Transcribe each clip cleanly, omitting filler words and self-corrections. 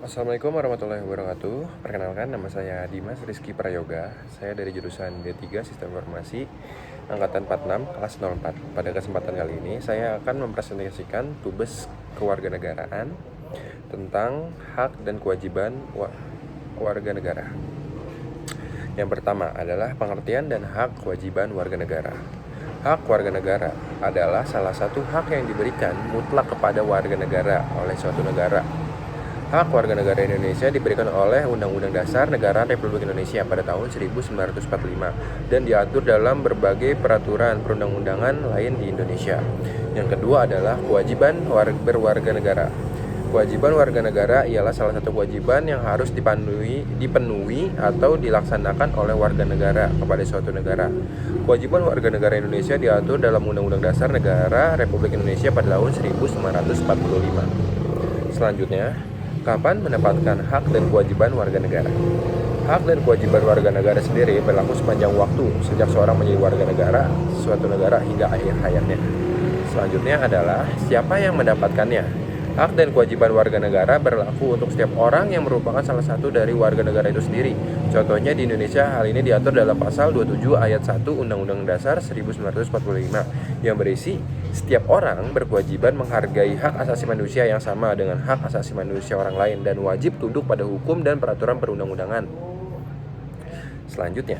Assalamualaikum warahmatullahi wabarakatuh. Perkenalkan, nama saya Dimas Rizky Prayoga. Saya dari jurusan D3 Sistem Informasi Angkatan 46 kelas 04. Pada kesempatan kali ini saya akan mempresentasikan tugas kewarganegaraan tentang hak dan kewajiban warga negara. Yang pertama adalah pengertian dan hak kewajiban warga negara. Hak warga negara adalah salah satu hak yang diberikan mutlak kepada warga negara oleh suatu negara. Hak warga negara Indonesia diberikan oleh Undang-Undang Dasar Negara Republik Indonesia pada tahun 1945 dan diatur dalam berbagai peraturan perundang-undangan lain di Indonesia. Yang kedua adalah kewajiban berwarga negara. Kewajiban warga negara ialah salah satu kewajiban yang harus dipenuhi atau dilaksanakan oleh warga negara kepada suatu negara. Kewajiban warga negara Indonesia diatur dalam Undang-Undang Dasar Negara Republik Indonesia pada tahun 1945. Selanjutnya, kapan mendapatkan hak dan kewajiban warga negara? Hak dan kewajiban warga negara sendiri berlaku sepanjang waktu sejak seorang menjadi warga negara suatu negara hingga akhir hayatnya. Selanjutnya adalah siapa yang mendapatkannya? Hak dan kewajiban warga negara berlaku untuk setiap orang yang merupakan salah satu dari warga negara itu sendiri. Contohnya di Indonesia, hal ini diatur dalam pasal 27 ayat 1 Undang-Undang Dasar 1945 yang berisi setiap orang berkewajiban menghargai hak asasi manusia yang sama dengan hak asasi manusia orang lain dan wajib tunduk pada hukum dan peraturan perundang-undangan. Selanjutnya,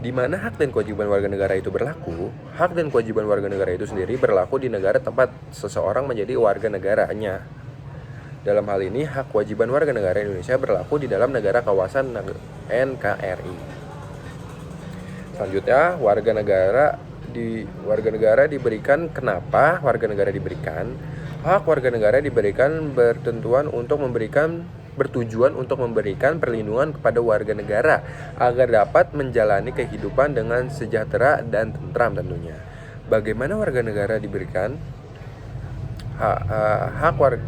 di mana hak dan kewajiban warga negara itu berlaku? Hak dan kewajiban warga negara itu sendiri berlaku di negara tempat seseorang menjadi warga negaranya. Dalam hal ini, hak kewajiban warga negara Indonesia berlaku di dalam negara kawasan NKRI. Selanjutnya, warga negara diberikan. Kenapa warga negara diberikan? Hak warga negara diberikan bertujuan untuk memberikan perlindungan kepada warga negara agar dapat menjalani kehidupan dengan sejahtera dan tentram tentunya. Bagaimana warga negara diberikan?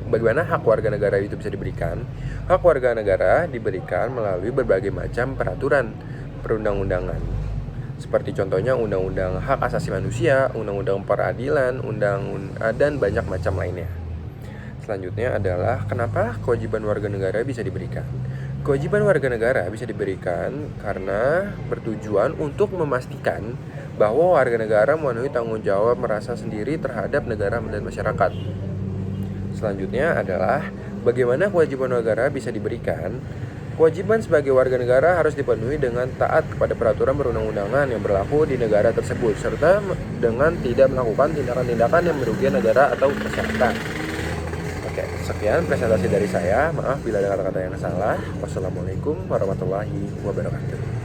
Bagaimana hak warga negara itu bisa diberikan? Hak warga negara diberikan melalui berbagai macam peraturan perundang-undangan. Seperti contohnya Undang-Undang Hak Asasi Manusia, Undang-Undang Peradilan, dan banyak macam lainnya. Selanjutnya adalah kenapa kewajiban warga negara bisa diberikan? Kewajiban warga negara bisa diberikan karena bertujuan untuk memastikan bahwa warga negara memenuhi tanggung jawab merasa sendiri terhadap negara dan masyarakat. Selanjutnya adalah bagaimana kewajiban negara bisa diberikan? Kewajiban sebagai warga negara harus dipenuhi dengan taat kepada peraturan perundang-undangan yang berlaku di negara tersebut serta dengan tidak melakukan tindakan-tindakan yang merugikan negara atau masyarakat. Oke, sekian presentasi dari saya. Maaf bila ada kata-kata yang salah. Wassalamualaikum warahmatullahi wabarakatuh.